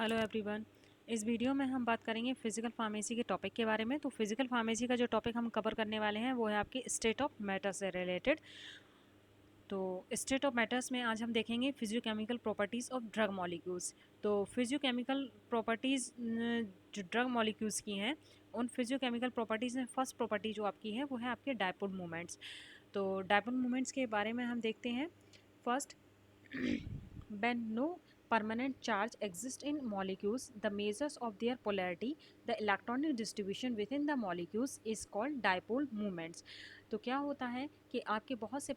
Hello everyone. इस video में हम बात करेंगे फिजिकल फार्मेसी के टॉपिक के बारे में। तो फिजिकल फार्मेसी का जो टॉपिक हम कवर करने वाले हैं वो है आपके स्टेट ऑफ मैटर से रिलेटेड। तो स्टेट ऑफ मैटर्स में आज हम देखेंगे physiochemical properties of drug molecules. तो फिजियोकेमिकल प्रॉपर्टीज़ जो ड्रग मॉलिक्यूल्स की हैं, उन फिजियोकेमिकल प्रॉपर्टीज़ में फर्स्ट प्रॉपर्टी जो आपकी है वो है आपके डायपोल मूवमेंट्स। तो डायपोल मूवमेंट्स के बारे में हम देखते हैं। First, when no permanent charge exists in molecules, the measures of their polarity, the electronic distribution within the molecules is called dipole moments. तो क्या होता है कि आपके बहुत से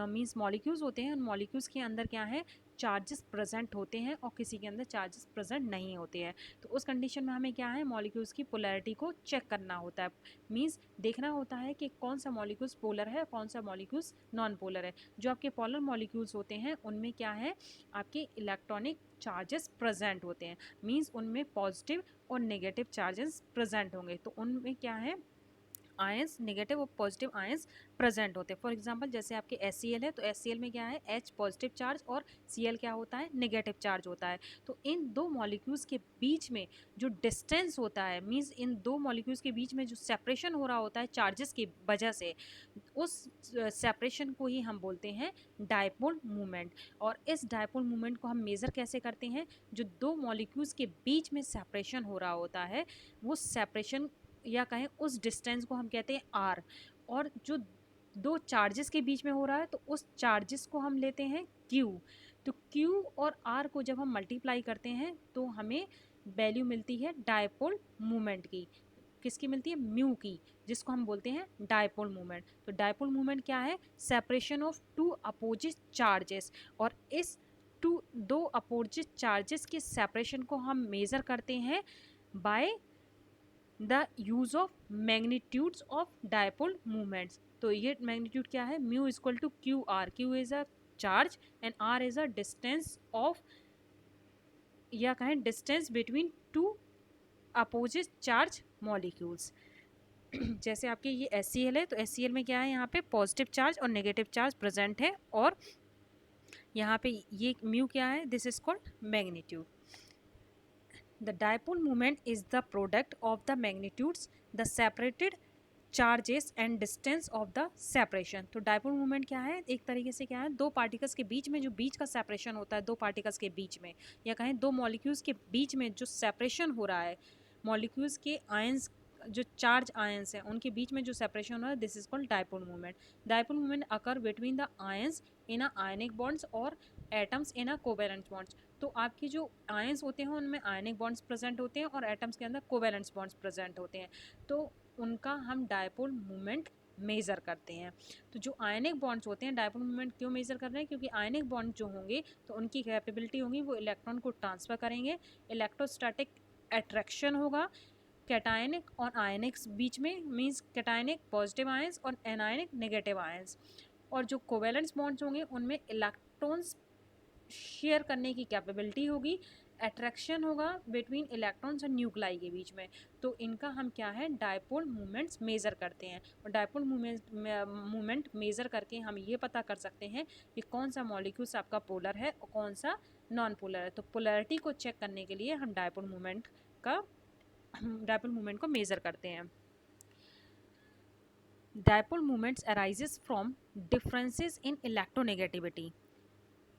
मीन्स मॉलिक्यूल्स होते हैं, उन मॉलिक्यूल्स के अंदर क्या है, चार्जेस प्रेजेंट होते हैं और किसी के अंदर चार्जेस प्रेजेंट नहीं होते हैं। तो उस कंडीशन में हमें क्या है, मॉलिक्यूल्स की पोलैरिटी को चेक करना होता है। मीन्स देखना होता है कि कौन सा मॉलिक्यूल्स पोलर है, कौन सा मॉलिक्यूल्स नॉन पोलर है। जो आपके पोलर मॉलिक्यूल्स होते हैं उनमें क्या है, आपके इलेक्ट्रॉनिक चार्जेस प्रेजेंट होते हैं। मीन्स उनमें पॉजिटिव और नेगेटिव चार्जेस प्रेजेंट होंगे। तो उनमें क्या है, आयंस, नेगेटिव और पॉजिटिव आयंस प्रेजेंट होते हैं। फॉर एग्जांपल जैसे आपके HCl है, तो HCl में क्या है, H पॉजिटिव चार्ज और Cl क्या होता है, नेगेटिव चार्ज होता है। तो इन दो मॉलिक्यूल्स के बीच में जो डिस्टेंस होता है, मींस इन दो मॉलिक्यूल्स के बीच में जो सेपरेशन हो रहा होता है चार्जेस की वजह से, उस सेपरेशन को ही हम बोलते हैं डायपोल मूवमेंट। और इस डायपोल मूवमेंट को हम मेज़र कैसे करते हैं, जो दो मॉलिक्यूल्स के बीच में सेपरेशन हो रहा होता है, वो सेपरेशन या कहें उस डिस्टेंस को हम कहते हैं आर। और जो दो चार्जेस के बीच में हो रहा है तो उस चार्जेस को हम लेते हैं क्यू। तो क्यू और आर को जब हम मल्टीप्लाई करते हैं तो हमें वैल्यू मिलती है डायपोल मूवमेंट की। किसकी मिलती है, म्यू की, जिसको हम बोलते हैं डायपोल मूवमेंट। तो डायपोल मूवमेंट क्या है, separation of two opposite charges. और इस दो अपोजिट चार्जेस के सेपरेशन को हम मेज़र करते हैं by the use of magnitudes of dipole movements. तो ये मैग्नीट्यूड क्या है, mu equal to q r. Q is a charge and r is a distance of, या कहें distance between two opposite charge molecules. जैसे आपके ये HCl है, तो HCl में क्या है, यहाँ पे पॉजिटिव चार्ज और नेगेटिव चार्ज प्रेजेंट है। और यहाँ पे ये म्यू क्या है, this is called magnitude. The dipole moment is the product of the magnitudes, the separated charges and distance of the separation. तो डायपोल मूवमेंट क्या है, एक तरीके से क्या है, दो पार्टिकल्स के बीच में जो बीच का सेपरेशन होता है, दो पार्टिकल्स के बीच में, या कहें दो मॉलिक्यूल्स के बीच में जो सेपरेशन हो रहा है, मॉलिक्यूल्स के आयंस, जो चार्ज आयंस हैं उनके बीच में जो सेपरेशन हो रहा है, this is called dipole movement. Dipole movement occur between the ions in a ionic bonds और atoms in a covalent bonds. तो आपके जो आयंस होते हैं उनमें आयनिक बॉन्ड्स प्रेजेंट होते हैं और एटम्स के अंदर कोवेलेंट बॉन्ड्स प्रेजेंट होते हैं। तो उनका हम डायपोल मूवमेंट मेज़र करते हैं। तो जो आयनिक बॉन्ड्स होते हैं, डायपोल मूवमेंट क्यों मेज़र कर रहे हैं, क्योंकि आयनिक बॉन्ड जो होंगे तो उनकी कैपेबिलिटी होगी, वो इलेक्ट्रॉन को ट्रांसफ़र करेंगे, इलेक्ट्रोस्टैटिक अट्रैक्शन होगा कैटायनिक और आयनिक्स बीच में, मींस कैटायनिक पॉजिटिव आयंस और एनायनिक नेगेटिव आयंस। और जो कोवेलेंस बॉन्ड्स होंगे उनमें इलेक्ट्रॉन्स शेयर करने की कैपेबिलिटी होगी, अट्रैक्शन होगा बिटवीन इलेक्ट्रॉन्स और न्यूक्लाई के बीच में। तो इनका हम क्या है, डायपोल मूवमेंट्स मेज़र करते हैं। और डायपोल मूवमेंट मेज़र करके हम ये पता कर सकते हैं कि कौन सा मॉलिक्यूल्स आपका पोलर है और कौन सा नॉन पोलर है। तो पोलैरिटी को चेक करने के लिए हम डायपोल मूवमेंट को मेज़र करते हैं। Dipole movements arises from differences in electronegativity,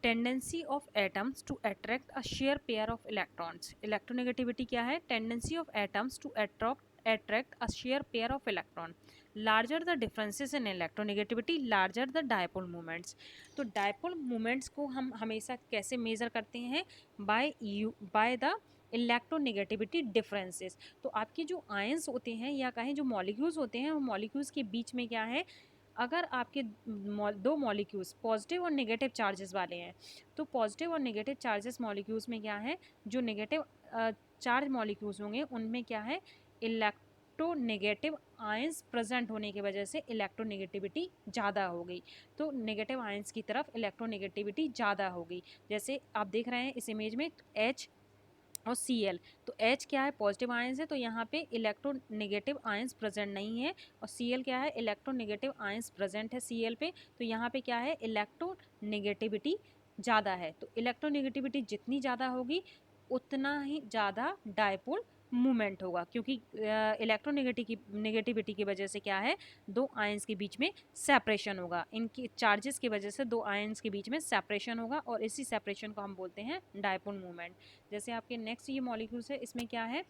tendency of atoms to attract a share pair of electrons. Electronegativity क्या है, tendency of atoms to attract a sheer pair of electron. Larger the differences in electronegativity, larger the dipole moments. तो dipole moments को हम हमेशा कैसे measure करते हैं, by the electronegativity differences. तो आपके जो आयंस होते हैं या कहें जो मॉलिक्यूल्स होते हैं, वो मॉलिक्यूल्स के बीच में क्या है, अगर आपके दो मॉलिक्यूल्स पॉजिटिव और नेगेटिव चार्जेस वाले हैं, तो पॉजिटिव और नेगेटिव चार्जेस मॉलिक्यूल्स में क्या है, जो नेगेटिव चार्ज मॉलिक्यूल्स होंगे उनमें क्या है, इलेक्ट्रोनेगेटिव आयंस प्रेजेंट होने की वजह से इलेक्ट्रोनेगेटिविटी ज़्यादा हो गई। तो नेगेटिव आयंस की तरफ इलेक्ट्रोनेगेटिविटी ज़्यादा हो गई। जैसे आप देख रहे हैं इस इमेज में H और Cl। तो H क्या है, पॉजिटिव आयंस है, तो यहाँ पे इलेक्ट्रोनेगेटिव आयंस प्रेजेंट नहीं है। और Cl क्या है, इलेक्ट्रोनेगेटिव आयंस प्रेजेंट है Cl पे। तो यहाँ पे क्या है, इलेक्ट्रोनेगेटिविटी ज़्यादा है। तो इलेक्ट्रोनेगेटिविटी जितनी ज़्यादा होगी उतना ही ज़्यादा डायपोल मूवमेंट होगा, क्योंकि इलेक्ट्रोनेगेटिविटी की वजह से क्या है, दो आयंस के बीच में सेपरेशन होगा, इनकी चार्जेस की वजह से दो आयंस के बीच में सेपरेशन होगा और इसी सेपरेशन को हम बोलते हैं डायपोल मूवमेंट। जैसे आपके नेक्स्ट ये मॉलिक्यूल्स है, इसमें क्या है,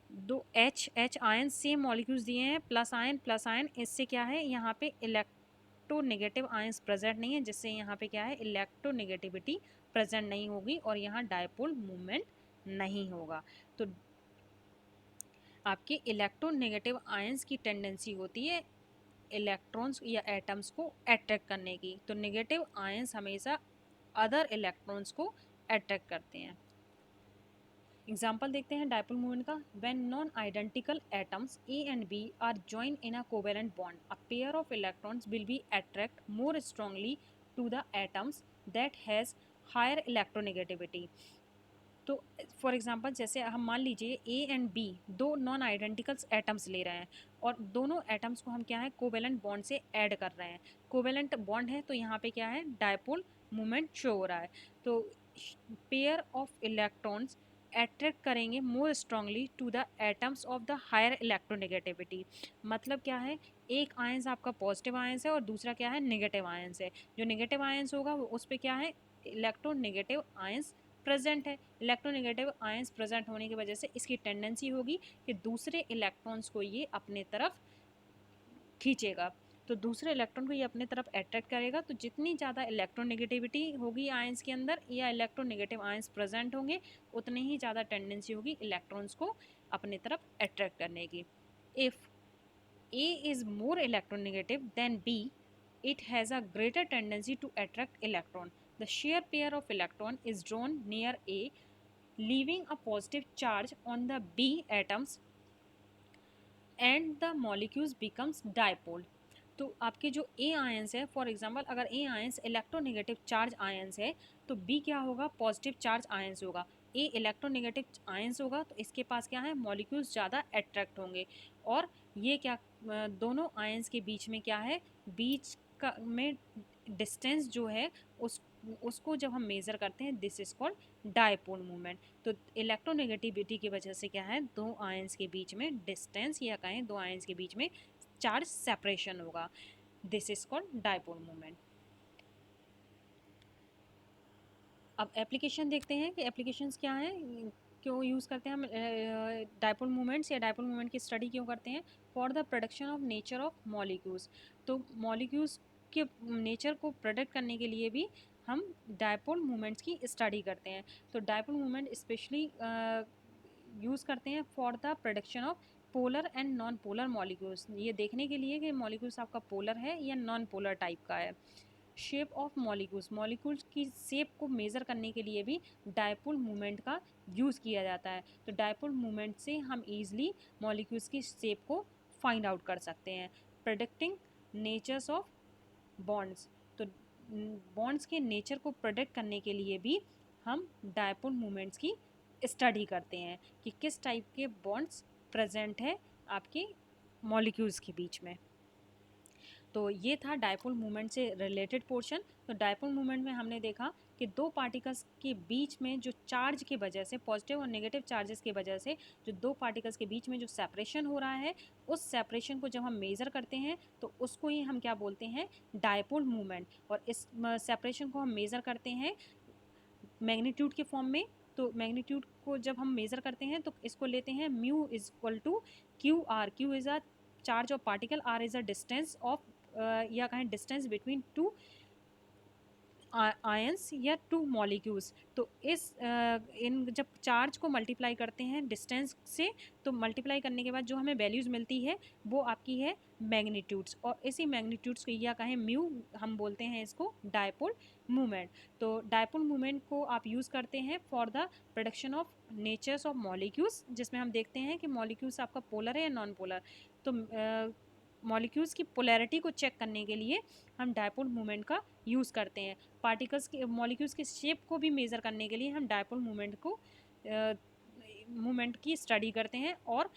दो एच आयन सेम मॉलिक्यूल्स दिए हैं, प्लस आयन, इससे क्या है यहाँ पे इलेक्ट्रोनेगेटिव आयंस प्रेजेंट नहीं है, जिससे यहाँ पे क्या है इलेक्ट्रोनेगेटिविटी प्रेजेंट नहीं होगी और यहाँ डायपोल मूवमेंट नहीं होगा। तो आपके इलेक्ट्रोनेगेटिव आयंस की टेंडेंसी होती है इलेक्ट्रॉन्स या एटम्स को अट्रैक्ट करने की, तो नेगेटिव आयंस हमेशा अदर इलेक्ट्रॉन्स को अट्रैक्ट करते हैं। एग्जाम्पल देखते हैं डायपोल मूवमेंट का। When non identical atoms A and B are join in a covalent bond, a pair of electrons will be attract more strongly to the atoms that has higher electronegativity. तो for example जैसे हम मान लीजिए A and B दो non identical atoms ले रहे हैं और दोनों एटम्स को हम क्या है कोवेलेंट बॉन्ड से ऐड कर रहे हैं। कोवेलेंट बॉन्ड है तो यहाँ पे क्या है डायपोल मूवमेंट शो हो रहा है। तो पेयर ऑफ इलेक्ट्रॉन्स अट्रैक्ट करेंगे more strongly to the atoms of the higher electronegativity. मतलब क्या है, एक आयंस आपका पॉजिटिव आयंस है और दूसरा क्या है नेगेटिव आयंस है। जो नेगेटिव आयंस होगा वो उस पर क्या है इलेक्ट्रोनेगेटिव आयंस प्रेजेंट है। इलेक्ट्रोनेगेटिव आयंस प्रेजेंट होने की वजह से इसकी टेंडेंसी होगी कि दूसरे इलेक्ट्रॉन्स को ये अपने तरफ खींचेगा, तो दूसरे इलेक्ट्रॉन को ये अपने तरफ अट्रैक्ट करेगा। तो जितनी ज़्यादा इलेक्ट्रोनेगेटिविटी होगी आयंस के अंदर या इलेक्ट्रोनेगेटिव आयंस प्रेजेंट होंगे, उतनी ही ज़्यादा टेंडेंसी होगी इलेक्ट्रॉन्स को अपने तरफ अट्रैक्ट करने की। If A is more electronegative than B, it has a greater tendency to attract electron. The shear pair of electron is drawn near A, leaving a positive charge on the B atoms and the molecules becomes dipole. तो आपके जो ए ions है, for example अगर ए ions electronegative charge ions है तो B क्या होगा positive charge ions होगा। ए इलेक्ट्रोनेगेटिव आयंस होगा तो इसके पास क्या है मॉलिक्यूल्स ज़्यादा अट्रैक्ट होंगे और ये क्या दोनों आयंस के बीच में क्या है बीच का में डिस्टेंस जो है उसको जब हम मेज़र करते हैं this is called dipole movement. तो इलेक्ट्रोनेगेटिविटी की वजह से क्या है दो आयंस के बीच में डिस्टेंस या कहें दो आयंस के बीच में चार्ज सेपरेशन होगा, this is called dipole movement. अब एप्लीकेशन देखते हैं कि एप्लीकेशंस क्या हैं, क्यों यूज़ करते हैं हम डायपोल मूवमेंट्स या डायपोल मूवमेंट की स्टडी क्यों करते हैं। For the production of nature of molecules, तो मॉलिक्यूल्स के नेचर को प्रोडक्ट करने के लिए भी हम डायपोल मूवमेंट्स की स्टडी करते हैं। तो डायपोल मूवमेंट स्पेशली यूज़ करते हैं for the production of polar and non polar molecules, ये देखने के लिए कि मॉलिक्यूल्स आपका पोलर है या नॉन पोलर टाइप का है। शेप ऑफ मॉलिक्यूल्स, मॉलिक्यूल्स की शेप को मेज़र करने के लिए भी डायपोल मूवमेंट का यूज़ किया जाता है। तो डायपोल मूवमेंट से हम ईज़िली मॉलिक्यूल्स की शेप को फाइंड आउट कर सकते हैं। प्रेडिक्टिंग नेचर्स ऑफ बॉन्ड्स, तो बॉन्ड्स के नेचर को प्रेडिक्ट करने के लिए भी हम डायपोल मूवमेंट्स की स्टडी करते हैं कि किस टाइप के बॉन्ड्स प्रेजेंट है आपके मॉलिक्यूल्स के बीच में। तो ये था डायपोल मूवमेंट से रिलेटेड पोर्शन। तो डायपोल मूवमेंट में हमने देखा कि दो पार्टिकल्स के बीच में जो चार्ज की वजह से पॉजिटिव और नेगेटिव चार्जेस की वजह से जो दो पार्टिकल्स के बीच में जो सेपरेशन हो रहा है उस सेपरेशन को जब हम मेज़र करते हैं तो उसको ही हम क्या बोलते हैं डायपोल मूवमेंट। और इस सेपरेशन को हम मेज़र करते हैं मैग्नीट्यूड के फॉर्म में। तो मैग्नीट्यूड को जब हम मेज़र करते हैं तो इसको लेते हैं mu is equal to q r. Q is a charge of particle, r is a distance of या कहें डिस्टेंस बिटवीन टू आयंस या टू मॉलिक्यूल्स। तो इस इन जब चार्ज को मल्टीप्लाई करते हैं डिस्टेंस से तो मल्टीप्लाई करने के बाद जो हमें वैल्यूज़ मिलती है वो आपकी है मैग्नीट्यूड्स, और इसी मैग्नीट्यूड्स को या कहें म्यू हम बोलते हैं इसको डायपोल मूवमेंट। तो डायपोल मूवमेंट को आप यूज़ करते हैं for the production of natures of molecules, जिसमें हम देखते हैं कि मॉलिक्यूल्स आपका पोलर है या नॉन पोलर। तो मॉलिक्यूल्स की पोलैरिटी को चेक करने के लिए हम डायपोल मूवमेंट का यूज़ करते हैं। पार्टिकल्स के मॉलिक्यूल्स के शेप को भी मेज़र करने के लिए हम डायपोल मूवमेंट की स्टडी करते हैं, और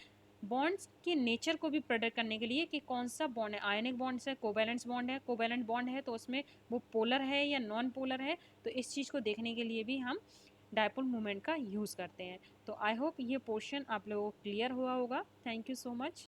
बॉन्ड्स के नेचर को भी प्रेडिक्ट करने के लिए कि कौन सा बॉन्ड है, आयनिक बॉन्ड्स है, कोवैलेंट बॉन्ड है तो उसमें वो पोलर है या नॉन पोलर है। तो इस चीज़ को देखने के लिए भी हम डायपोल मोमेंट का यूज़ करते हैं। तो आई होप ये पोर्शन आप लोगों को क्लियर हुआ होगा। Thank you so much.